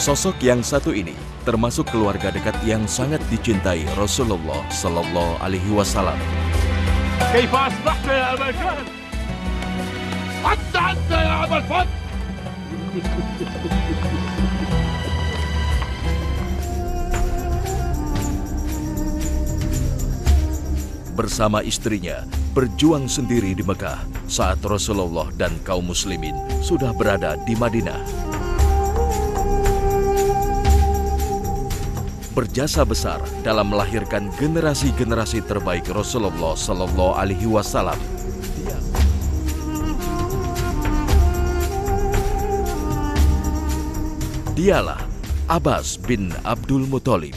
Sosok yang satu ini termasuk keluarga dekat yang sangat dicintai Rasulullah Sallallahu Alaihi Wasallam. كيف أصبحت يا أبا جهل؟ حتى يا أبا الفضل. Bersama istrinya berjuang sendiri di Mekah saat Rasulullah dan kaum muslimin sudah berada di Madinah. Berjasa besar dalam melahirkan generasi-generasi terbaik Rasulullah Sallallahu Alaihi Wasallam. Dialah Abbas bin Abdul Muthalib.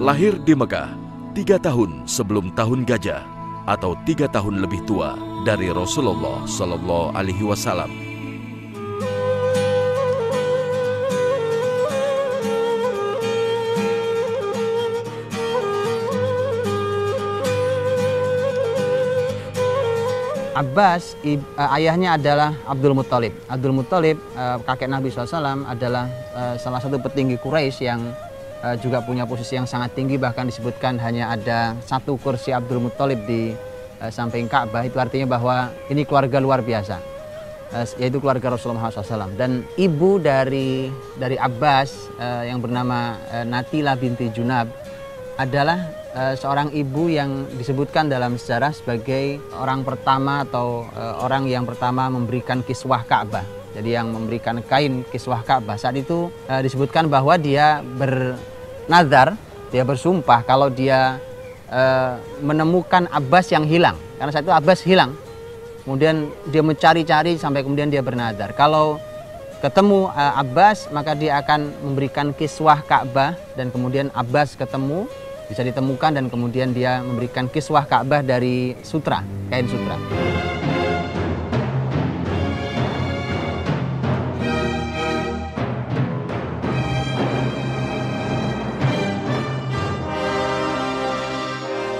Lahir di Mekah 3 tahun sebelum tahun gajah atau 3 tahun lebih tua dari Rasulullah Sallallahu Alaihi Wasallam. Abbas, ayahnya adalah Abdul Muthalib. Abdul Muthalib, kakek Nabi SAW, adalah salah satu petinggi Quraisy yang juga punya posisi yang sangat tinggi, bahkan disebutkan hanya ada satu kursi Abdul Muthalib di samping Ka'bah. Itu artinya bahwa ini keluarga luar biasa, yaitu keluarga Rasulullah SAW. Dan ibu dari Abbas yang bernama Natila binti Junab adalah seorang ibu yang disebutkan dalam sejarah sebagai orang pertama atau orang yang pertama memberikan kiswah Ka'bah. Jadi yang memberikan kain kiswah Ka'bah. Saat itu disebutkan bahwa dia bernazar, dia bersumpah kalau dia menemukan Abbas yang hilang. Karena saat itu Abbas hilang. Kemudian dia mencari-cari sampai kemudian dia bernazar. Kalau ketemu Abbas, maka dia akan memberikan kiswah Ka'bah. Dan kemudian Abbas ketemu, bisa ditemukan, dan kemudian dia memberikan kiswah Ka'bah dari sutra, kain sutra.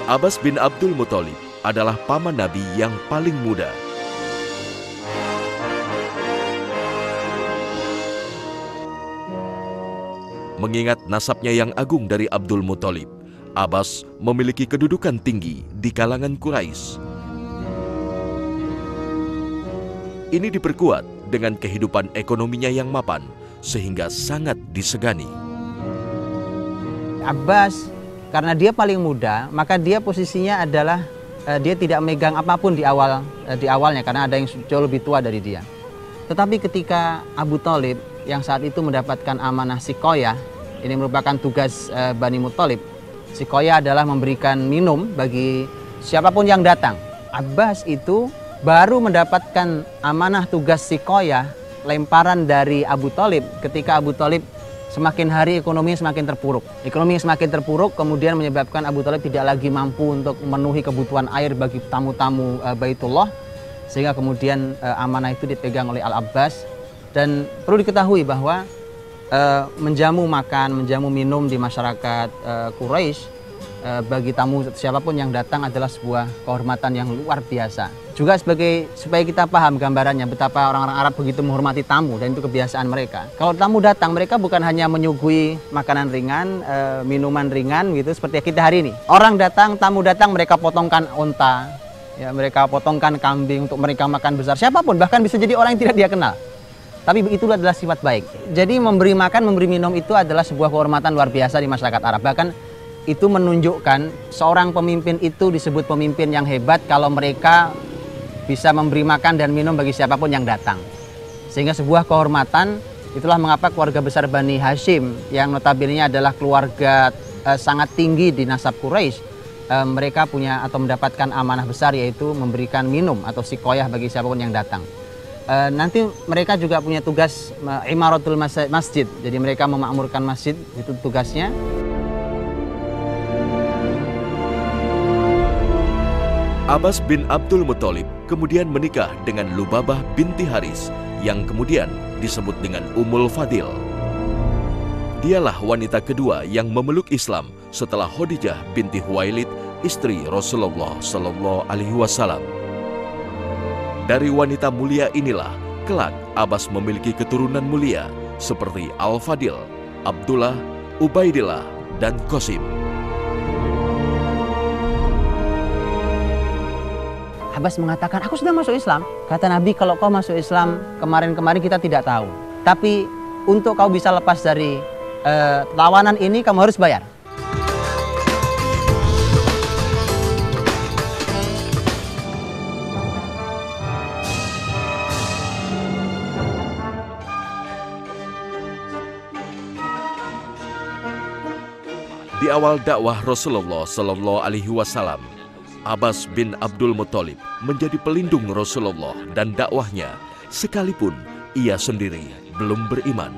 Abbas bin Abdul Muthalib adalah paman Nabi yang paling muda. Mengingat nasabnya yang agung dari Abdul Muthalib, Abbas memiliki kedudukan tinggi di kalangan Quraisy. Ini diperkuat dengan kehidupan ekonominya yang mapan, sehingga sangat disegani. Abbas, karena dia paling muda, maka dia posisinya adalah dia tidak megang apapun di awalnya, karena ada yang jauh lebih tua dari dia. Tetapi ketika Abu Thalib yang saat itu mendapatkan amanah Sikoyah, ini merupakan tugas Bani Muthalib. Sikoyah adalah memberikan minum bagi siapapun yang datang. Abbas itu baru mendapatkan amanah tugas Sikoyah, lemparan dari Abu Thalib, ketika Abu Thalib semakin hari ekonominya semakin terpuruk. Ekonominya semakin terpuruk, kemudian menyebabkan Abu Thalib tidak lagi mampu untuk memenuhi kebutuhan air bagi tamu-tamu Baitullah. Sehingga kemudian amanah itu dipegang oleh Al-Abbas. Dan perlu diketahui bahwa menjamu makan, menjamu minum di masyarakat Quraisy bagi tamu siapapun yang datang adalah sebuah kehormatan yang luar biasa. Juga supaya kita paham gambarannya betapa orang-orang Arab begitu menghormati tamu, dan itu kebiasaan mereka. Kalau tamu datang, mereka bukan hanya menyuguhi makanan ringan, minuman ringan gitu seperti kita hari ini. Orang datang, tamu datang, mereka potongkan onta, ya, mereka potongkan kambing untuk mereka makan besar. Siapapun, bahkan bisa jadi orang yang tidak dia kenal. Tapi itulah adalah sifat baik. Jadi memberi makan, memberi minum itu adalah sebuah kehormatan luar biasa di masyarakat Arab. Bahkan itu menunjukkan seorang pemimpin itu disebut pemimpin yang hebat kalau mereka bisa memberi makan dan minum bagi siapapun yang datang. Sehingga sebuah kehormatan, itulah mengapa keluarga besar Bani Hashim yang notabene adalah keluarga sangat tinggi di nasab Quraisy, mereka punya atau mendapatkan amanah besar, yaitu memberikan minum atau sikoyah bagi siapapun yang datang. Nanti mereka juga punya tugas imaratul masjid, jadi mereka memakmurkan masjid, itu tugasnya. Abbas bin Abdul Muthalib kemudian menikah dengan Lubabah binti Haris yang kemudian disebut dengan Ummul Fadil. Dialah wanita kedua yang memeluk Islam setelah Khadijah binti Khuwailid, istri Rasulullah Shallallahu Alaihi Wasallam. Dari wanita mulia inilah kelak Abbas memiliki keturunan mulia seperti Al-Fadil, Abdullah, Ubaidillah, dan Qasim. Abbas mengatakan, aku sudah masuk Islam. Kata Nabi, kalau kau masuk Islam, kemarin-kemarin kita tidak tahu. Tapi untuk kau bisa lepas dari tawanan ini, kamu harus bayar. Di awal dakwah Rasulullah Shallallahu Alaihi Wasallam, Abbas bin Abdul Muthalib menjadi pelindung Rasulullah dan dakwahnya, sekalipun ia sendiri belum beriman.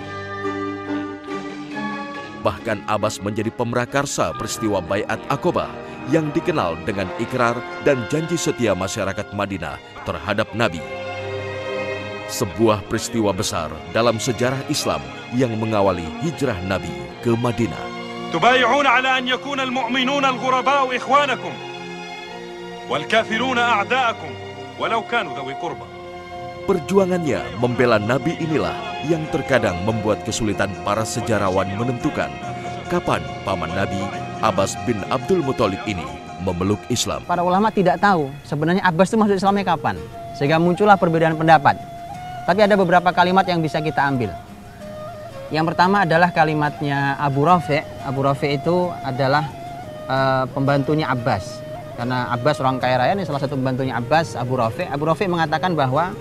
Bahkan Abbas menjadi pemrakarsa peristiwa Baiat Aqabah yang dikenal dengan ikrar dan janji setia masyarakat Madinah terhadap Nabi. Sebuah peristiwa besar dalam sejarah Islam yang mengawali hijrah Nabi ke Madinah. تبايعون على أن يكون المؤمنون الغرباء إخوانكم والكافرون أعداءكم ولو كانوا ذوي قربى. Perjuangannya membela Nabi inilah yang terkadang membuat kesulitan para sejarawan menentukan kapan paman Nabi Abbas bin Abdul Muthalib ini memeluk Islam. Para ulama tidak tahu sebenarnya Abbas itu masuk Islamnya kapan, sehingga muncullah perbedaan pendapat. Tapi ada beberapa kalimat yang bisa kita ambil. Yang pertama adalah kalimatnya Abu Rafi'. Abu Rafi' itu adalah pembantunya Abbas. Karena Abbas orang kaya raya, ini salah satu pembantunya Abbas, Abu Rafi'. Abu Rafi' mengatakan bahwa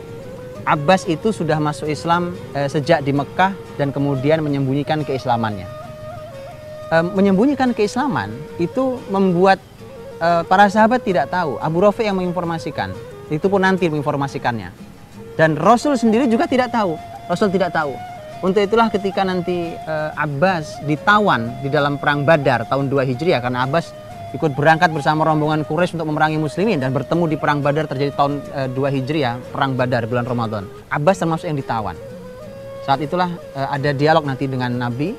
Abbas itu sudah masuk Islam sejak di Mekah dan kemudian menyembunyikan keislamannya. Menyembunyikan keislaman itu membuat para sahabat tidak tahu. Abu Rafi' yang menginformasikan, itu pun nanti menginformasikannya. Dan Rasul sendiri juga tidak tahu. Rasul tidak tahu. Untuk itulah ketika nanti Abbas ditawan di dalam perang Badar tahun 2 Hijriah, karena Abbas ikut berangkat bersama rombongan Quraisy untuk memerangi muslimin dan bertemu di perang Badar terjadi tahun 2 Hijriah, perang Badar bulan Ramadan. Abbas termasuk yang ditawan. Saat itulah ada dialog nanti dengan Nabi.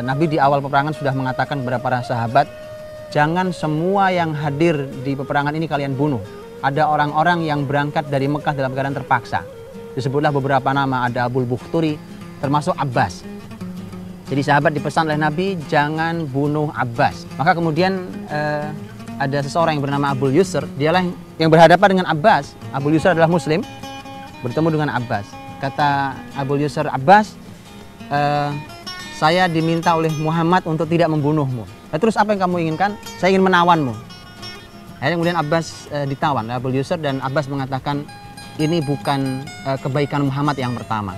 Nabi di awal peperangan sudah mengatakan kepada para sahabat, jangan semua yang hadir di peperangan ini kalian bunuh. Ada orang-orang yang berangkat dari Mekah dalam keadaan terpaksa. Disebutlah beberapa nama, ada Abul Bukhturi, termasuk Abbas. Jadi sahabat dipesan oleh Nabi, jangan bunuh Abbas. Maka kemudian ada seseorang yang bernama Abul Yusr, dialah yang berhadapan dengan Abbas. Abul Yusr adalah Muslim, bertemu dengan Abbas. Kata Abul Yusr, Abbas, saya diminta oleh Muhammad untuk tidak membunuhmu. Terus apa yang kamu inginkan? Saya ingin menawanmu. Akhirnya kemudian Abbas ditawan, Abul Yusr, dan Abbas mengatakan, ini bukan kebaikan Muhammad yang pertama.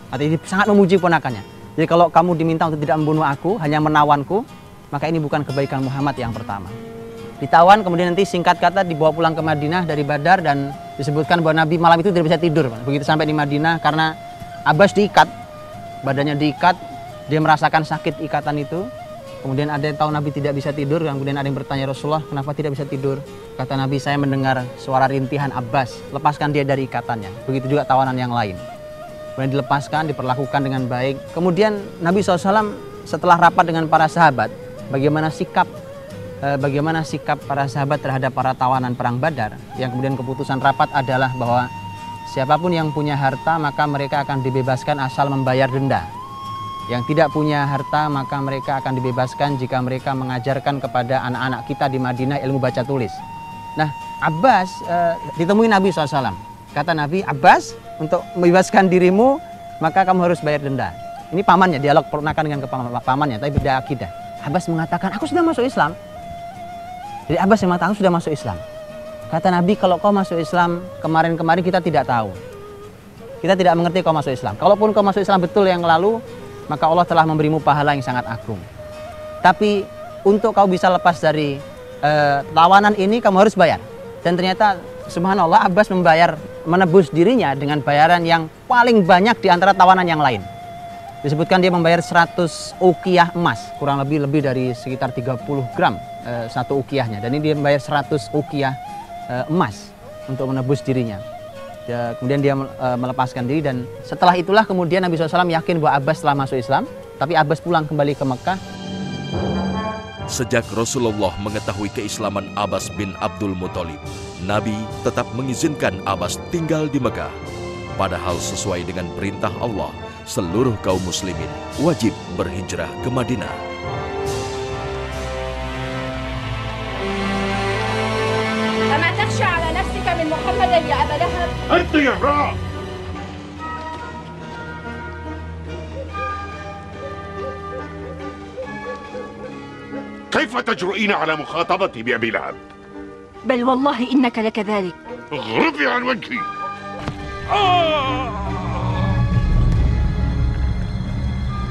Artinya sangat memuji ponakannya. Jadi kalau kamu diminta untuk tidak membunuh aku, hanya menawanku, maka ini bukan kebaikan Muhammad yang pertama. Ditawan, kemudian nanti singkat kata dibawa pulang ke Madinah dari Badar, dan disebutkan bahwa Nabi malam itu tidak bisa tidur. Begitu sampai di Madinah, karena Abbas diikat, badannya diikat, dia merasakan sakit ikatan itu. Kemudian ada yang tahu Nabi tidak bisa tidur, kemudian ada yang bertanya, Rasulullah, kenapa tidak bisa tidur? Kata Nabi, saya mendengar suara rintihan Abbas, lepaskan dia dari ikatannya. Begitu juga tawanan yang lain. Kemudian dilepaskan, diperlakukan dengan baik. Kemudian Nabi SAW setelah rapat dengan para sahabat, bagaimana sikap para sahabat terhadap para tawanan perang Badar, yang kemudian keputusan rapat adalah bahwa siapapun yang punya harta maka mereka akan dibebaskan asal membayar denda. Yang tidak punya harta maka mereka akan dibebaskan jika mereka mengajarkan kepada anak-anak kita di Madinah ilmu baca tulis. Nah, Abbas ditemui Nabi SAW. Kata Nabi, Abbas, untuk membebaskan dirimu, maka kamu harus bayar denda. Ini pamannya, dialog ponakan dengan pamannya, tapi beda akidah. Abbas mengatakan, aku sudah masuk Islam. Jadi Abbas yang mengatakan, aku sudah masuk Islam. Kata Nabi, kalau kau masuk Islam, kemarin-kemarin kita tidak tahu. Kita tidak mengerti kau masuk Islam. Kalaupun kau masuk Islam betul yang lalu, maka Allah telah memberimu pahala yang sangat agung. Tapi untuk kau bisa lepas dari tawanan ini, kamu harus bayar. Dan ternyata subhanallah, Abbas menebus dirinya dengan bayaran yang paling banyak di antara tawanan yang lain. Disebutkan dia membayar 100 uqiyah emas, kurang lebih dari sekitar 30 gram satu uqiyahnya. Dan ini dia membayar 100 uqiyah emas untuk menebus dirinya. Kemudian dia melepaskan diri, dan setelah itulah kemudian Nabi SAW yakin bahwa Abbas telah masuk Islam, tapi Abbas pulang kembali ke Mekah. Sejak Rasulullah mengetahui keislaman Abbas bin Abdul Muthalib, Nabi tetap mengizinkan Abbas tinggal di Mekah. Padahal sesuai dengan perintah Allah, seluruh kaum muslimin wajib berhijrah ke Madinah. أما تخشى على نفسك من محمد يا أبا لهب؟ أنت يا امرأة! كيف تجرؤين على مخاطبتي بأبي لهب؟ بل والله إنك لكذلك. اغربي عن وجهي!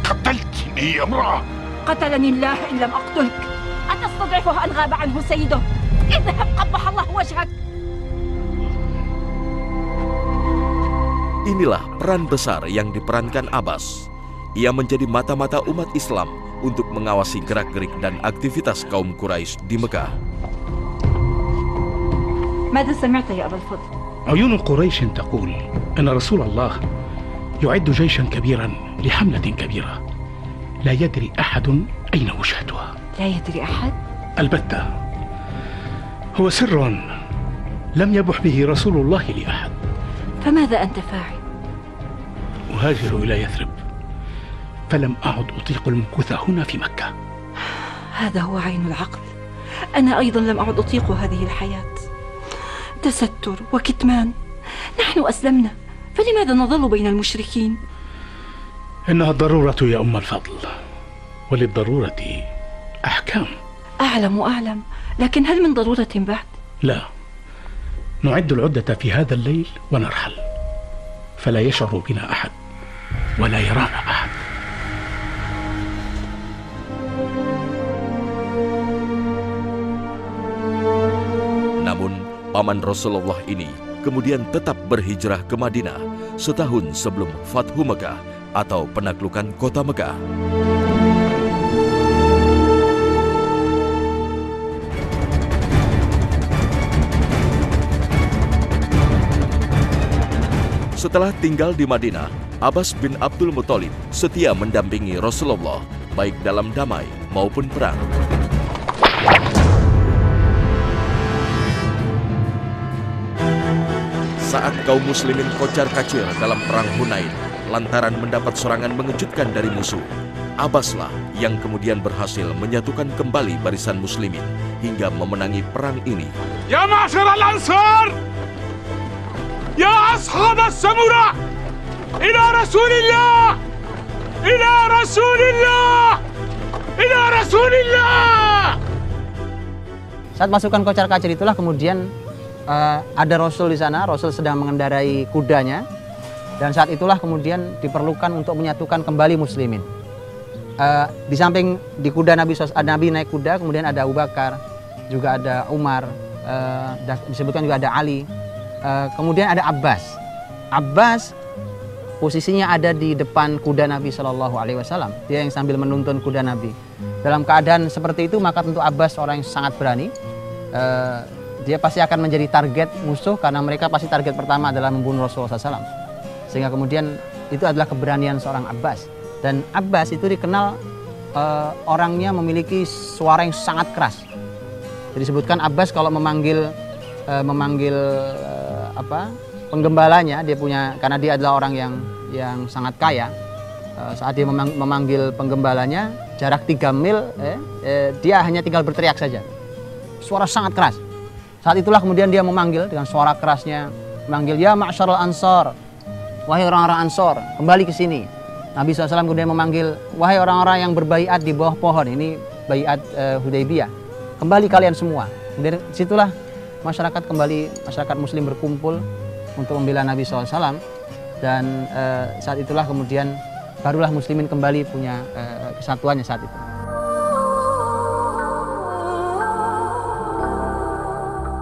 قتلتني يا امرأة! قتلني الله إن لم أقتلك. أتستضعفه أن غاب عنه سيده؟ اذهب قبح الله وجهك. Inilah peran besar yang diperankan Abbas. Ia menjadi mata-mata umat Islam untuk mengawasi gerak-gerik dan aktivitas kaum Quraisy di Mekah. ماذا سمعت يا أبا الفضل؟ عيون قريش تقول أن رسول الله يعد جيشا كبيرا لحملة كبيرة لا يدري أحد أين وجهتها. لا يدري أحد؟ البتة، هو سر لم يبح به رسول الله لأحد. فماذا أنت فاعل؟ أهاجر إلى يثرب، فلم أعد أطيق المكوث هنا في مكة. هذا هو عين العقل. أنا أيضا لم أعد أطيق هذه الحياة، تستر وكتمان. نحن أسلمنا، فلماذا نظل بين المشركين؟ إنها الضرورة يا أم الفضل، وللضرورة أحكام. أعلم، لكن هل من ضرورة بعد؟ لا، نعد العدة في هذا الليل ونرحل، فلا يشعر بنا أحد ولا يرانا أحد. Namun, paman Rasulullah ini kemudian tetap berhijrah ke Madinah setahun sebelum Fathu Mekah atau penaklukan kota Mekah. Setelah tinggal di Madinah, Abbas bin Abdul Muthalib setia mendampingi Rasulullah baik dalam damai maupun perang. Saat kaum muslimin kocar-kacir dalam perang Hunain lantaran mendapat serangan mengejutkan dari musuh, Abbaslah yang kemudian berhasil menyatukan kembali barisan muslimin hingga memenangi perang ini. يا معشر الأنصار! يا أصحاب السمرة! إلى رسول الله! إلى رسول الله! إلى رسول الله! Saat pasukan kocar-kacir itulah kemudian ada Rasul di sana. Rasul sedang mengendarai kudanya, dan saat itulah kemudian diperlukan untuk menyatukan kembali muslimin. Di samping di kuda Nabi naik kuda, kemudian ada Abu Bakar, juga ada Umar, disebutkan juga ada Ali. Kemudian ada Abbas. Abbas posisinya ada di depan kuda Nabi Shallallahu Alaihi Wasallam. Dia yang sambil menuntun kuda Nabi. Dalam keadaan seperti itu, maka tentu Abbas orang yang sangat berani. Dia pasti akan menjadi target musuh, karena mereka pasti target pertama adalah membunuh Rasulullah SAW. Sehingga kemudian itu adalah keberanian seorang Abbas. Dan Abbas itu dikenal orangnya memiliki suara yang sangat keras. Jadi disebutkan Abbas kalau memanggil penggembalanya, dia punya, karena dia adalah orang yang sangat kaya. Saat dia memanggil penggembalanya jarak 3 mil, dia hanya tinggal berteriak saja. Suara sangat keras. Saat itulah kemudian dia memanggil dengan suara kerasnya, memanggil, ya ma'syarul ansor, wahai orang-orang Ansor, kembali ke sini. Nabi SAW kemudian memanggil, wahai orang-orang yang berbaiat di bawah pohon, ini baiat Hudaybiyah, kembali kalian semua. Kemudian situlah masyarakat muslim berkumpul untuk membela Nabi SAW, dan saat itulah kemudian barulah muslimin kembali punya kesatuannya saat itu.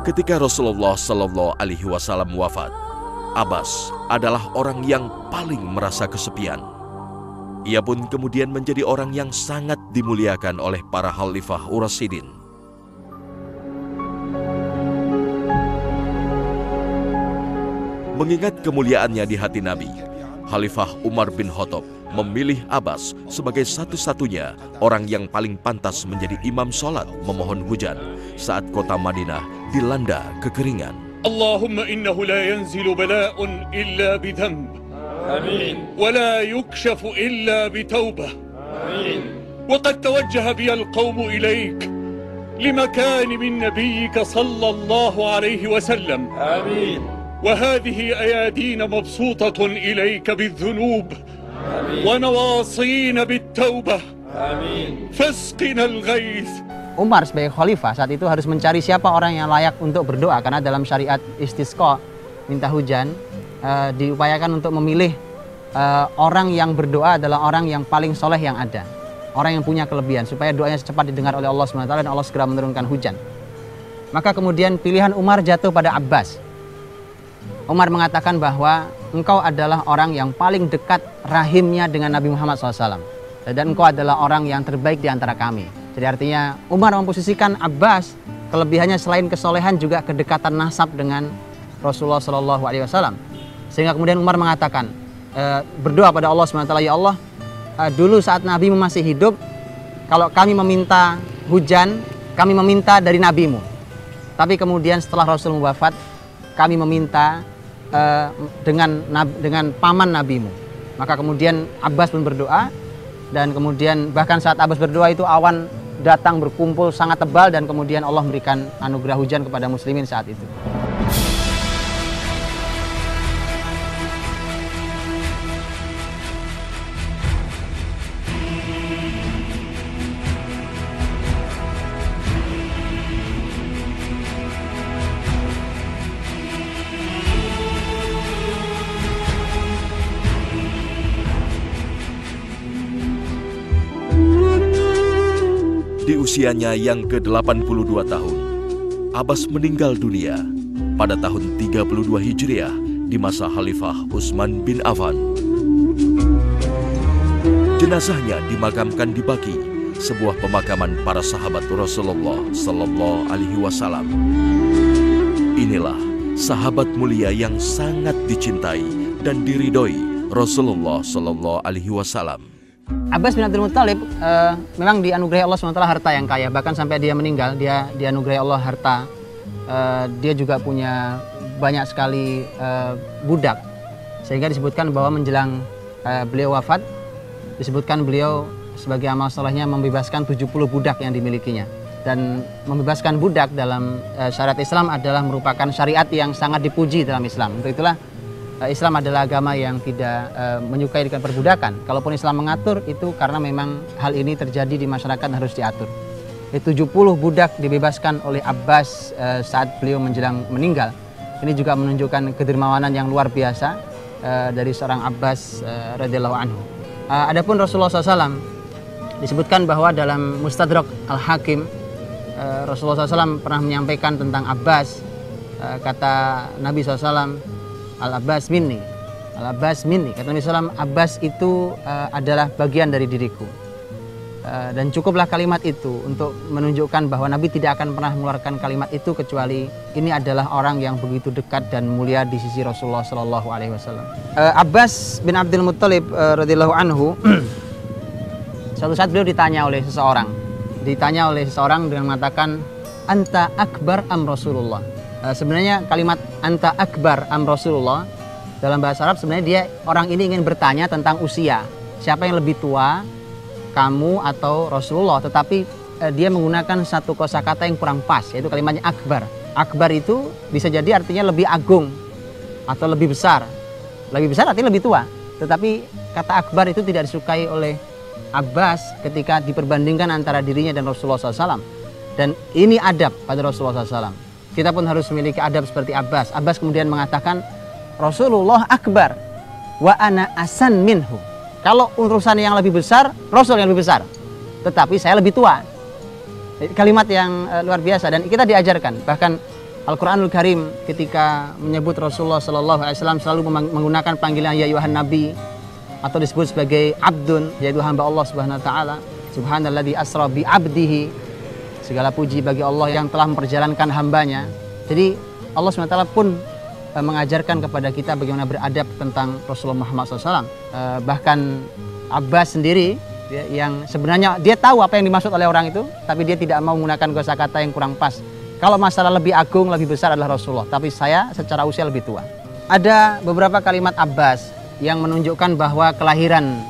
Ketika Rasulullah Shallallahu Alaihi Wasallam wafat, Abbas adalah orang yang paling merasa kesepian. Ia pun kemudian menjadi orang yang sangat dimuliakan oleh para khalifah Urasidin. Mengingat kemuliaannya di hati Nabi, Khalifah Umar bin Khattab memilih Abbas sebagai satu-satunya orang yang paling pantas menjadi imam sholat memohon hujan saat kota Madinah dilanda kekeringan. Allahumma innahu la yanzilu bala'un illa bidhanb. Amin. Wa la yukshafu illa bitawbah. Amin. Wa qad tawajjaha bi al-qawmu ilayk limakan min nabiyyika sallallahu alayhi wa sallam. Amin. وهذه أيادينا مبسوطة إليك بالذنوب ونواصينا بالتوبة فاسقنا الغيث. Umar sebagai khalifah saat itu harus mencari siapa orang yang layak untuk berdoa, karena dalam syariat istisqa, minta hujan, diupayakan untuk memilih orang yang berdoa adalah orang yang paling soleh yang ada, orang yang punya kelebihan, supaya doanya cepat didengar oleh Allah SWT dan Allah segera menurunkan hujan. Maka kemudian pilihan Umar jatuh pada Abbas. Umar mengatakan bahwa engkau adalah orang yang paling dekat rahimnya dengan Nabi Muhammad SAW. Dan engkau adalah orang yang terbaik di antara kami. Jadi artinya Umar memposisikan Abbas, kelebihannya selain kesolehan juga kedekatan nasab dengan Rasulullah SAW. Sehingga kemudian Umar mengatakan, berdoa pada Allah SWT, ya Allah, dulu saat Nabi masih hidup, kalau kami meminta hujan, kami meminta dari Nabimu. Tapi kemudian setelah Rasul wafat, kami meminta dengan paman nabimu. Maka kemudian Abbas pun berdoa, dan kemudian bahkan saat Abbas berdoa itu awan datang berkumpul sangat tebal, dan kemudian Allah memberikan anugerah hujan kepada muslimin saat itu. Di usianya yang ke-82 tahun, Abbas meninggal dunia pada tahun 32 Hijriah di masa Khalifah Utsman bin Affan. Jenazahnya dimakamkan di Baqi, sebuah pemakaman para sahabat Rasulullah Sallallahu Alaihi Wasallam. Inilah sahabat mulia yang sangat dicintai dan diridhoi Rasulullah Sallallahu Alaihi Wasallam. Abbas bin Abdul Muttalib memang dianugerahi Allah SWT harta yang kaya. Bahkan sampai dia meninggal, dia dianugerahi Allah harta. Dia juga punya banyak sekali budak. Sehingga disebutkan bahwa menjelang beliau wafat, disebutkan beliau sebagai amal solehnya membebaskan 70 budak yang dimilikinya. Dan membebaskan budak dalam syariat Islam adalah merupakan syariat yang sangat dipuji dalam Islam. Untuk itulah Islam adalah agama yang tidak menyukai dengan perbudakan. Kalaupun Islam mengatur itu karena memang hal ini terjadi di masyarakat harus diatur. 70 budak dibebaskan oleh Abbas saat beliau menjelang meninggal. Ini juga menunjukkan kedermawanan yang luar biasa dari seorang Abbas radhiyallahu anhu. Adapun Rasulullah SAW disebutkan bahwa dalam Mustadrak Al-Hakim, Rasulullah SAW pernah menyampaikan tentang Abbas. Kata Nabi SAW, Al-Abbas minni, Al-Abbas minni. Kata Nabi SAW, Abbas itu adalah bagian dari diriku. Dan cukuplah kalimat itu untuk menunjukkan bahwa Nabi tidak akan pernah mengeluarkan kalimat itu kecuali ini adalah orang yang begitu dekat dan mulia di sisi Rasulullah Sallallahu Alaihi Wasallam. Abbas bin Abdul Muttalib radhiyallahu anhu, suatu saat beliau ditanya oleh seseorang dengan mengatakan, anta akbar am Rasulullah. Sebenarnya kalimat anta akbar am Rasulullah dalam bahasa Arab sebenarnya orang ini ingin bertanya tentang usia, siapa yang lebih tua, kamu atau Rasulullah, tetapi dia menggunakan satu kosakata yang kurang pas, yaitu kalimatnya akbar. Akbar itu bisa jadi artinya lebih agung atau lebih besar. Lebih besar artinya lebih tua, tetapi kata akbar itu tidak disukai oleh Abbas ketika diperbandingkan antara dirinya dan Rasulullah SAW. Dan ini adab pada Rasulullah SAW. Kita pun harus memiliki adab seperti Abbas. Abbas kemudian mengatakan, Rasulullah akbar wa ana asan minhu. Kalau urusan yang lebih besar, Rasul yang lebih besar. Tetapi saya lebih tua. Kalimat yang luar biasa dan kita diajarkan. Bahkan Al-Quranul Karim ketika menyebut Rasulullah SAW selalu menggunakan panggilan ya Yuhan Nabi, atau disebut sebagai abdun, yaitu hamba Allah Subhanahu Wa Taala. Subhanalladzi asra bi abdihi. Segala puji bagi Allah yang telah memperjalankan hambanya. Jadi Allah SWT pun mengajarkan kepada kita bagaimana beradab tentang Rasulullah Muhammad SAW. Bahkan Abbas sendiri yang sebenarnya dia tahu apa yang dimaksud oleh orang itu, tapi dia tidak mau menggunakan kosakata yang kurang pas. Kalau masalah lebih agung, lebih besar adalah Rasulullah, tapi saya secara usia lebih tua. Ada beberapa kalimat Abbas yang menunjukkan bahwa kelahiran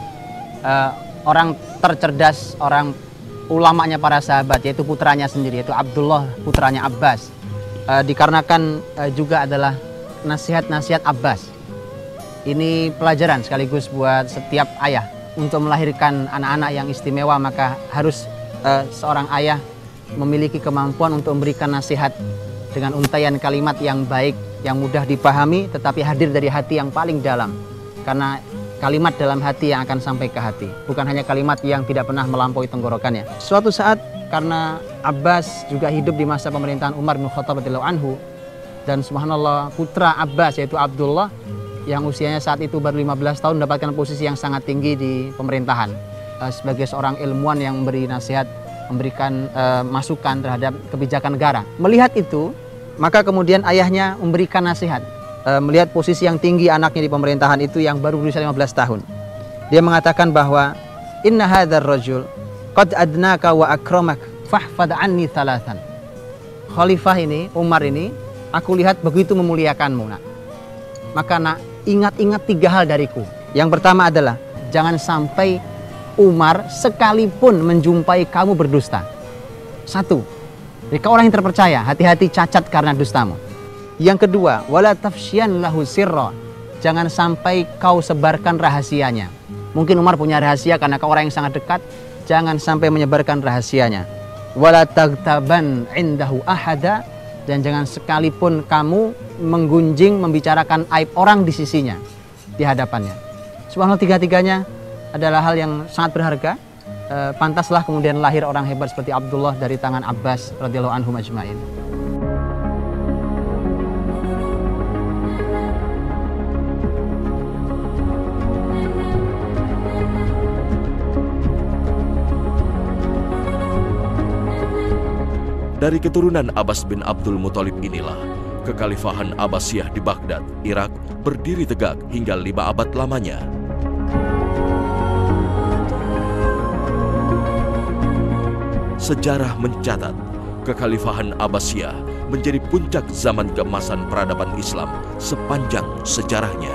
orang tercerdas, orang ulamanya para sahabat, yaitu putranya sendiri, yaitu Abdullah, putranya Abbas, dikarenakan juga adalah nasihat-nasihat Abbas. Ini pelajaran sekaligus buat setiap ayah. Untuk melahirkan anak-anak yang istimewa, maka harus seorang ayah memiliki kemampuan untuk memberikan nasihat dengan untaian kalimat yang baik, yang mudah dipahami, tetapi hadir dari hati yang paling dalam. Karena kalimat dalam hati yang akan sampai ke hati, bukan hanya kalimat yang tidak pernah melampaui tenggorokannya. Suatu saat, karena Abbas juga hidup di masa pemerintahan Umar bin Khattab radhiyallahu anhu, dan subhanallah putra Abbas yaitu Abdullah yang usianya saat itu baru 15 tahun mendapatkan posisi yang sangat tinggi di pemerintahan sebagai seorang ilmuwan yang memberi nasihat, memberikan masukan terhadap kebijakan negara. Melihat itu, maka kemudian ayahnya memberikan nasihat. Melihat posisi yang tinggi anaknya di pemerintahan itu yang baru berusia 15 tahun. Dia mengatakan bahwa inna hadzal rajul qad adnaka wa akramak fahfad anni thalathan. Khalifah ini, Umar ini, aku lihat begitu memuliakanmu, nak. Maka nak, ingat-ingat 3 hal dariku. Yang pertama adalah jangan sampai Umar sekalipun menjumpai kamu berdusta. 1. Jika orang yang terpercaya, hati-hati cacat karena dustamu. Yang kedua, wala tafsyan lahu sirra. Jangan sampai kau sebarkan rahasianya. Mungkin Umar punya rahasia karena kau orang yang sangat dekat, jangan sampai menyebarkan rahasianya. Wala taghtaban indahu ahada, dan jangan sekalipun kamu menggunjing, membicarakan aib orang di sisinya, di hadapannya. Subhanallah, 3-tiganya adalah hal yang sangat berharga. Pantaslah kemudian lahir orang hebat seperti Abdullah dari tangan Abbas radhiyallahu anhu majma'in. Dari keturunan Abbas bin Abdul Muthalib inilah kekhalifahan Abbasiyah di Baghdad, Irak berdiri tegak hingga 5 abad lamanya. Sejarah mencatat kekhalifahan Abbasiyah menjadi puncak zaman keemasan peradaban Islam sepanjang sejarahnya.